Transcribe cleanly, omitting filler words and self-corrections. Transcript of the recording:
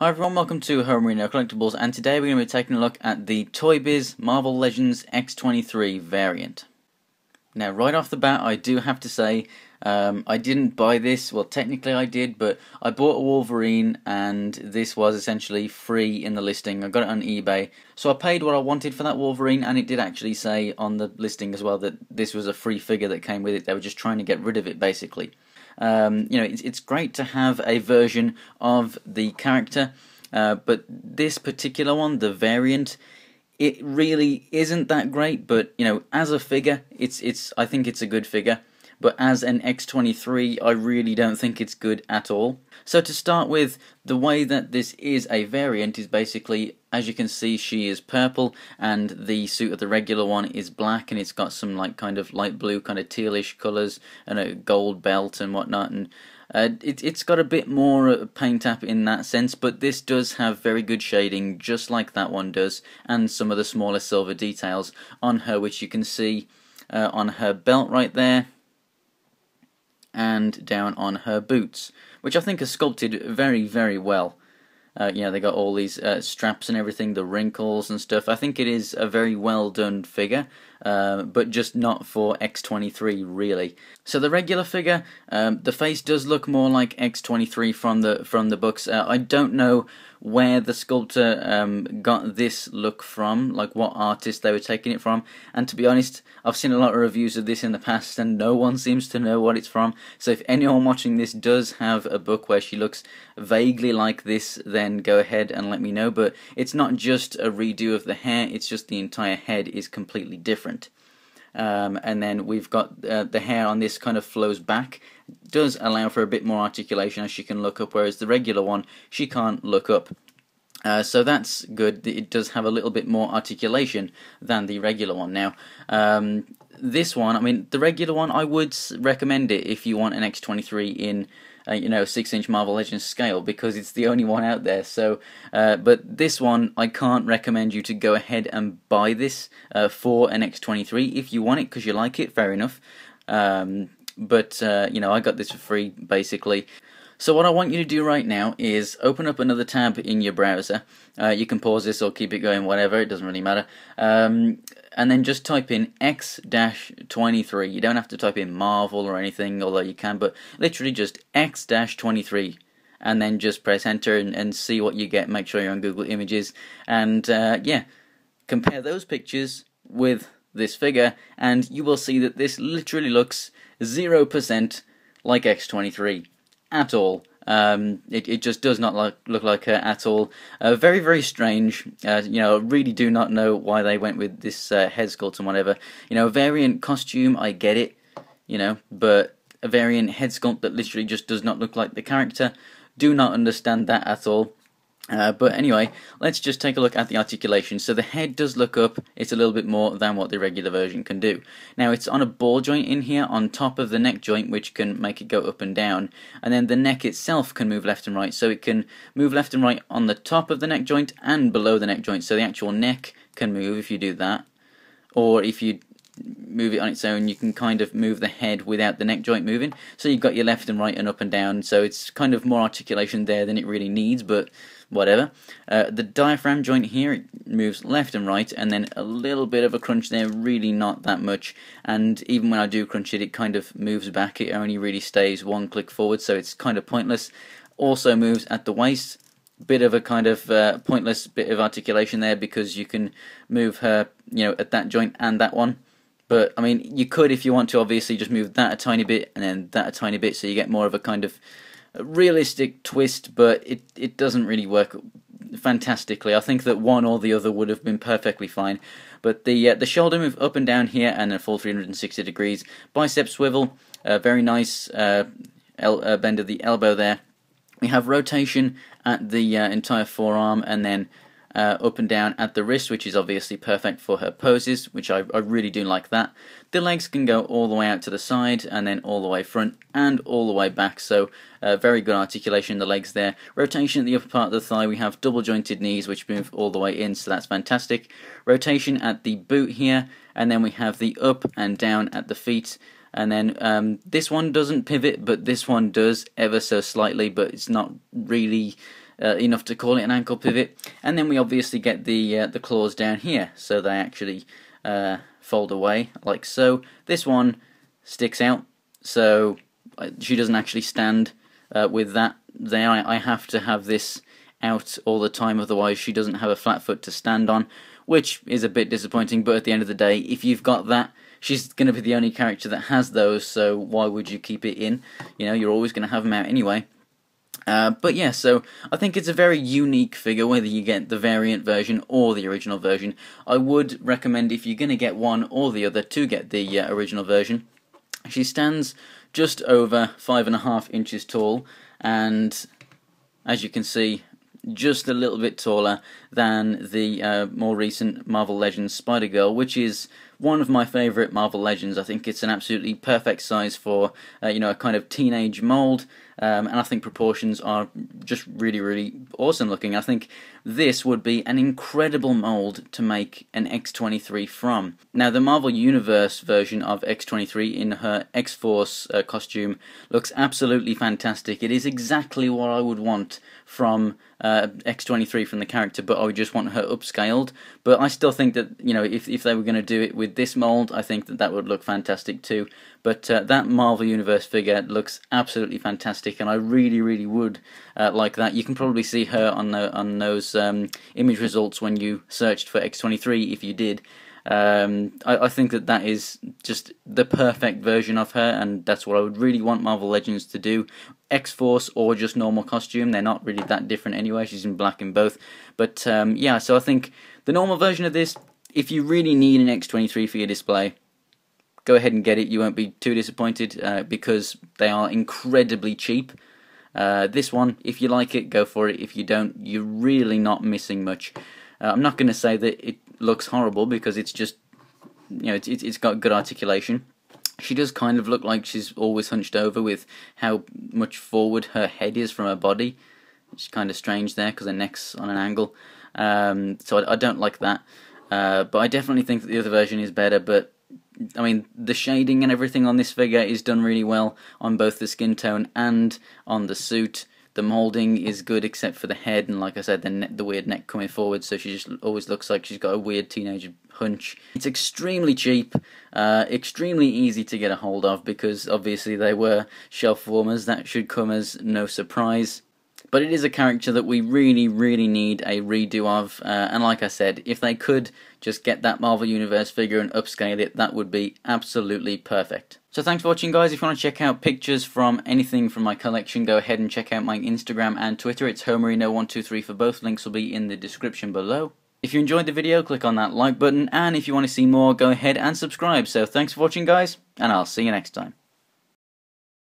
Hi everyone, welcome to Homerino Collectibles, and today we're going to be taking a look at the Toybiz Marvel Legends X-23 variant. Now right off the bat I do have to say, I didn't buy this. Well, technically I did, but I bought a Wolverine and this was essentially free in the listing. I got it on eBay, so I paid what I wanted for that Wolverine, and it did actually say on the listing as well that this was a free figure that came with it. They were just trying to get rid of it basically. It's great to have a version of the character, but this particular one, the variant, it really isn't that great. But as a figure, I think it's a good figure. But as an X-23, I really don't think it's good at all. So to start with, the way that this is a variant is basically, as you can see, she is purple, and the suit of the regular one is black, and it's got some kind of light blue, kind of tealish colours, and a gold belt and whatnot, and it's got a bit more paint app in that sense, but this does have very good shading, just like that one does, and some of the smaller silver details on her, which you can see on her belt right there, and down on her boots, which I think are sculpted very, very well. They got all these straps and everything, the wrinkles and stuff. I think it is a very well done figure, but just not for X-23 really. So the regular figure, the face does look more like X-23 from the books. I don't know where the sculptor got this look from, like what artist they were taking it from, and to be honest, I've seen a lot of reviews of this in the past and no one seems to know what it's from. So if anyone watching this does have a book where she looks vaguely like this, then go ahead and let me know. But it's not just a redo of the hair, it's just the entire head is completely different. And then we've got the hair on this kind of flows back, does allow for a bit more articulation as she can look up, whereas the regular one she can't look up. So that's good. It does have a little bit more articulation than the regular one. Now, this one, I mean, the regular one, I would recommend it if you want an X-23 in 6-inch Marvel Legends scale, because it's the only one out there. So, but this one, I can't recommend you to go ahead and buy this for an X-23. If you want it because you like it, fair enough. But I got this for free basically. So what I want you to do right now is open up another tab in your browser. You can pause this or keep it going, whatever, it doesn't really matter. And then just type in X-23. You don't have to type in Marvel or anything, although you can, but literally just X-23. And then just press enter and see what you get. Make sure you're on Google Images. And compare those pictures with this figure, and you will see that this literally looks 0% like X-23. At all. It just does not look like her at all. Very, very strange. Really do not know why they went with this head sculpt and whatever. Variant costume, I get it. But a variant head sculpt that literally just does not look like the character. Do not understand that at all. But anyway, let's just take a look at the articulation. So the head does look up, it's a little bit more than what the regular version can do. Now it's on a ball joint in here on top of the neck joint, which can make it go up and down, and then the neck itself can move left and right, so it can move left and right on the top of the neck joint and below the neck joint, so the actual neck can move if you do that, or if you move it on its own, you can kind of move the head without the neck joint moving, so you've got your left and right and up and down, so it's kind of more articulation there than it really needs, but whatever. The diaphragm joint here, it moves left and right, and then a little bit of a crunch there, really not that much, and even when I do crunch it, it kind of moves back, it only really stays one click forward, so it's kind of pointless. Also moves at the waist, bit of a kind of pointless bit of articulation there, because you can move her, at that joint and that one. But, I mean, you could, if you want to, obviously just move that a tiny bit and then that a tiny bit, so you get more of a kind of realistic twist, but it doesn't really work fantastically. I think that one or the other would have been perfectly fine. But the shoulder move up and down here, and a full 360 degrees. Bicep swivel, very nice bend of the elbow there. We have rotation at the entire forearm, and then up and down at the wrist, which is obviously perfect for her poses, which I really do like that. The legs can go all the way out to the side, and then all the way front, and all the way back, so very good articulation in the legs there. Rotation at the upper part of the thigh, we have double jointed knees, which move all the way in, so that's fantastic. Rotation at the boot here, and then we have the up and down at the feet. And then this one doesn't pivot, but this one does ever so slightly, but it's not really enough to call it an ankle pivot. And then we obviously get the claws down here, so they actually fold away like so. This one sticks out, so she doesn't actually stand with that there. I have to have this out all the time, otherwise she doesn't have a flat foot to stand on, which is a bit disappointing. But at the end of the day, if you've got that, she's going to be the only character that has those, so why would you keep it in? You know, you're always going to have them out anyway. But yeah, so I think it's a very unique figure, whether you get the variant version or the original version. I would recommend, if you're going to get one or the other, to get the original version. She stands just over 5.5 inches tall, and as you can see, just a little bit taller than the more recent Marvel Legends Spider-Girl, which is one of my favourite Marvel Legends. I think it's an absolutely perfect size for you know, a kind of teenage mould, and I think proportions are just really, really awesome looking. I think this would be an incredible mould to make an X-23 from. Now, the Marvel Universe version of X-23 in her X-Force costume looks absolutely fantastic. It is exactly what I would want from X-23 from the character, but I would just want her upscaled. But I still think that, you know, if they were going to do it with this mould, I think that would look fantastic too. But that Marvel Universe figure looks absolutely fantastic, and I really, really would like that. You can probably see her on those image results when you searched for X-23, if you did. I think that is just the perfect version of her, and that's what I would really want Marvel Legends to do. X-Force or just normal costume, they're not really that different anyway. She's in black in both. But yeah, so I think the normal version of this, if you really need an X-23 for your display, go ahead and get it. You won't be too disappointed because they are incredibly cheap. This one, if you like it, go for it. If you don't, you're really not missing much. I'm not going to say that it looks horrible, because it's just, you know, it's got good articulation. She does kind of look like she's always hunched over with how much forward her head is from her body. It's kind of strange there because her neck's on an angle. So I don't like that. But I definitely think that the other version is better. But I mean, the shading and everything on this figure is done really well on both the skin tone and on the suit. The moulding is good except for the head, and like I said, the weird neck coming forward, so she just always looks like she's got a weird teenage hunch. It's extremely cheap, extremely easy to get a hold of, because obviously they were shelf warmers. That should come as no surprise. But it is a character that we really, really need a redo of, and like I said, if they could just get that Marvel Universe figure and upscale it, that would be absolutely perfect. So thanks for watching, guys. If you want to check out pictures from anything from my collection, go ahead and check out my Instagram and Twitter. It's Homerino123 for both. Links will be in the description below. If you enjoyed the video, click on that like button, and if you want to see more, go ahead and subscribe. So thanks for watching, guys, and I'll see you next time.